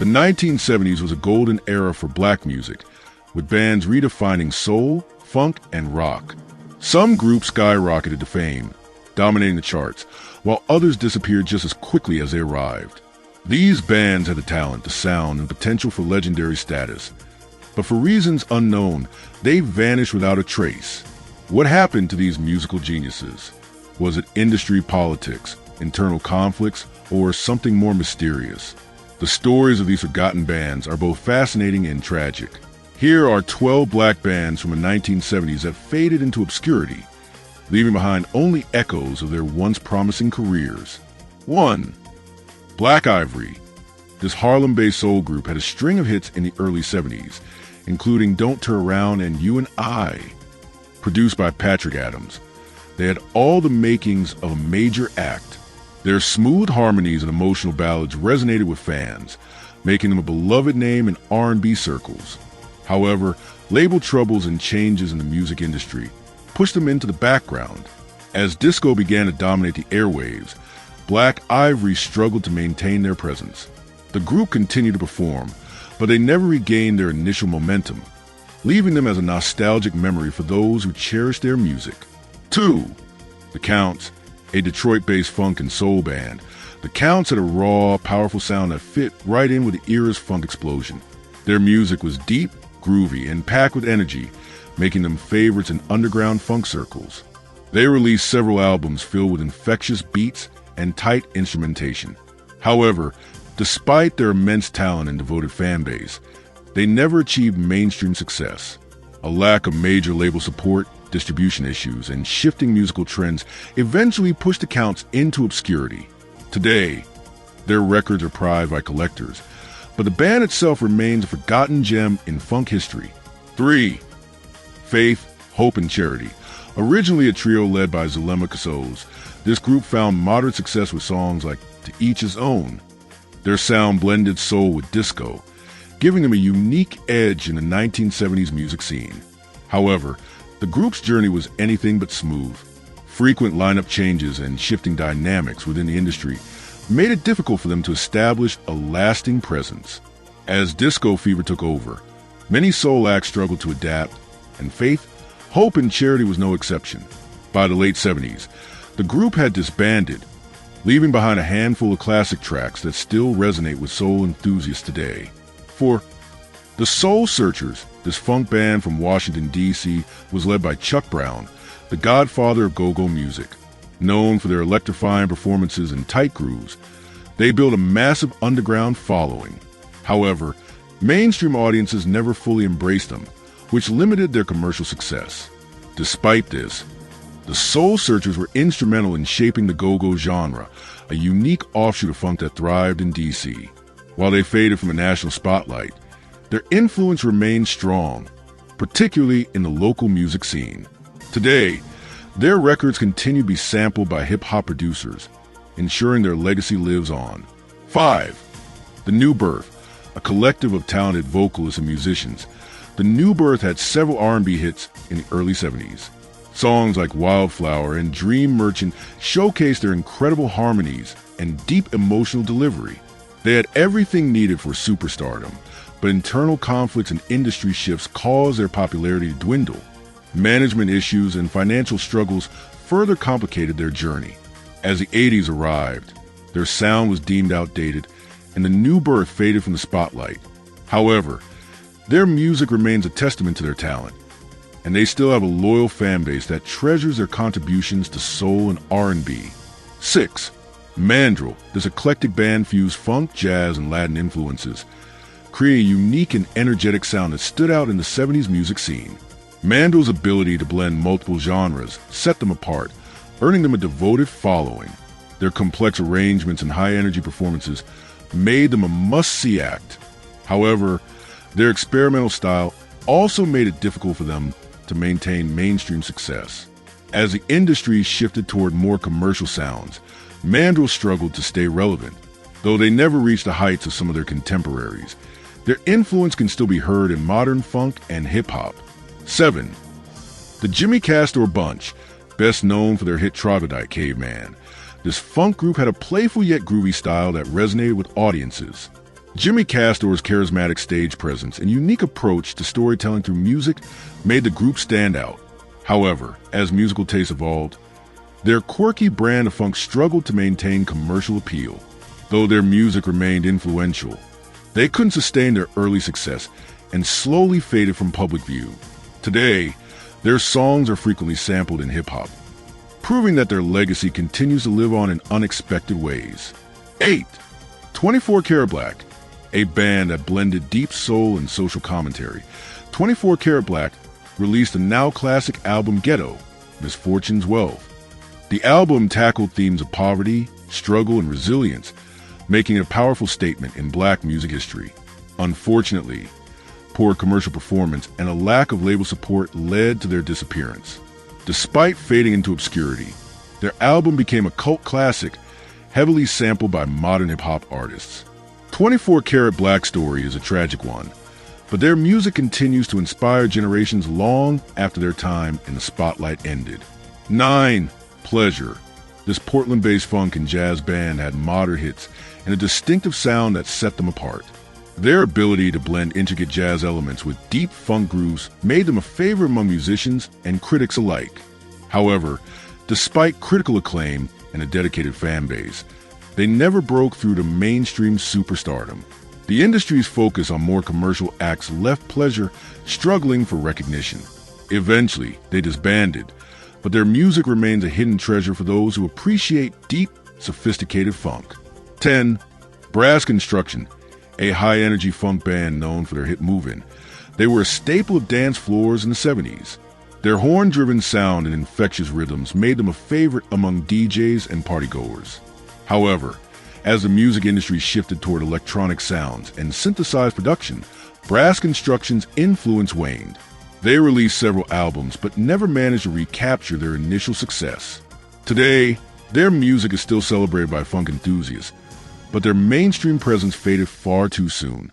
The 1970s was a golden era for black music, with bands redefining soul, funk, and rock. Some groups skyrocketed to fame, dominating the charts, while others disappeared just as quickly as they arrived. These bands had the talent, the sound, and potential for legendary status. But for reasons unknown, they vanished without a trace. What happened to these musical geniuses? Was it industry politics, internal conflicts, or something more mysterious? The stories of these forgotten bands are both fascinating and tragic. Here are 12 black bands from the 1970s that faded into obscurity, leaving behind only echoes of their once promising careers. 1. Black Ivory. This Harlem-based soul group had a string of hits in the early 70s, including Don't Turn Around and You and I. Produced by Patrick Adams, they had all the makings of a major act. Their smooth harmonies and emotional ballads resonated with fans, making them a beloved name in R&B circles. However, label troubles and changes in the music industry pushed them into the background. As disco began to dominate the airwaves, Black Ivory struggled to maintain their presence. The group continued to perform, but they never regained their initial momentum, leaving them as a nostalgic memory for those who cherished their music. 2. The Counts, a Detroit-based funk and soul band. The Counts had a raw, powerful sound that fit right in with the era's funk explosion. Their music was deep, groovy, and packed with energy, making them favorites in underground funk circles. They released several albums filled with infectious beats and tight instrumentation. However, despite their immense talent and devoted fan base, they never achieved mainstream success. A lack of major label support, distribution issues, and shifting musical trends eventually pushed the Counts into obscurity. Today, their records are prized by collectors, but the band itself remains a forgotten gem in funk history. 3. Faith, Hope, and Charity. Originally a trio led by Jimmy Castor, this group found moderate success with songs like To Each His Own. Their sound blended soul with disco, giving them a unique edge in the 1970s music scene. However, the group's journey was anything but smooth. Frequent lineup changes and shifting dynamics within the industry made it difficult for them to establish a lasting presence. As disco fever took over, many soul acts struggled to adapt, and Faith, Hope, and Charity was no exception. By the late 70s, the group had disbanded, leaving behind a handful of classic tracks that still resonate with soul enthusiasts today. 4. The Soul Searchers, this funk band from Washington, D.C., was led by Chuck Brown, the godfather of go-go music. Known for their electrifying performances and tight grooves, they built a massive underground following. However, mainstream audiences never fully embraced them, which limited their commercial success. Despite this, the Soul Searchers were instrumental in shaping the go-go genre, a unique offshoot of funk that thrived in D.C. While they faded from the national spotlight, their influence remained strong, particularly in the local music scene. Today, their records continue to be sampled by hip-hop producers, ensuring their legacy lives on. 5. The New Birth, a collective of talented vocalists and musicians. The New Birth had several R&B hits in the early 70s. Songs like Wildflower and Dream Merchant showcased their incredible harmonies and deep emotional delivery. They had everything needed for superstardom, but internal conflicts and industry shifts caused their popularity to dwindle. Management issues and financial struggles further complicated their journey. As the 80s arrived, their sound was deemed outdated, and the New Birth faded from the spotlight. However, their music remains a testament to their talent, and they still have a loyal fan base that treasures their contributions to soul and R&B. 6. Mandrill, this eclectic band fused funk, jazz, and Latin influences, creating a unique and energetic sound that stood out in the 70s music scene. Mandrill's ability to blend multiple genres set them apart, earning them a devoted following. Their complex arrangements and high-energy performances made them a must-see act. However, their experimental style also made it difficult for them to maintain mainstream success. As the industry shifted toward more commercial sounds, Mandrill struggled to stay relevant. Though they never reached the heights of some of their contemporaries, their influence can still be heard in modern funk and hip-hop. 7. The Jimmy Castor Bunch, best known for their hit Troglodyte Caveman. This funk group had a playful yet groovy style that resonated with audiences. Jimmy Castor's charismatic stage presence and unique approach to storytelling through music made the group stand out. However, as musical tastes evolved, their quirky brand of funk struggled to maintain commercial appeal. Though their music remained influential, they couldn't sustain their early success and slowly faded from public view. Today, their songs are frequently sampled in hip-hop, proving that their legacy continues to live on in unexpected ways. 8. 24 Karat Black, a band that blended deep soul and social commentary. 24 Karat Black released the now-classic album Ghetto, Misfortune's Wealth. The album tackled themes of poverty, struggle, and resilience, making it a powerful statement in black music history. Unfortunately, poor commercial performance and a lack of label support led to their disappearance. Despite fading into obscurity, their album became a cult classic, heavily sampled by modern hip-hop artists. 24 Karat Black's story is a tragic one, but their music continues to inspire generations long after their time in the spotlight ended. 9. Pleasure. This Portland-based funk and jazz band had modern hits and a distinctive sound that set them apart. Their ability to blend intricate jazz elements with deep funk grooves made them a favorite among musicians and critics alike. However, despite critical acclaim and a dedicated fan base, they never broke through to mainstream superstardom. The industry's focus on more commercial acts left Pleasure struggling for recognition. Eventually, they disbanded, but their music remains a hidden treasure for those who appreciate deep, sophisticated funk. 10. Brass Construction, a high-energy funk band known for their hit Movin'. They were a staple of dance floors in the 70s. Their horn-driven sound and infectious rhythms made them a favorite among DJs and partygoers. However, as the music industry shifted toward electronic sounds and synthesized production, Brass Construction's influence waned. They released several albums but never managed to recapture their initial success. Today, their music is still celebrated by funk enthusiasts, but their mainstream presence faded far too soon.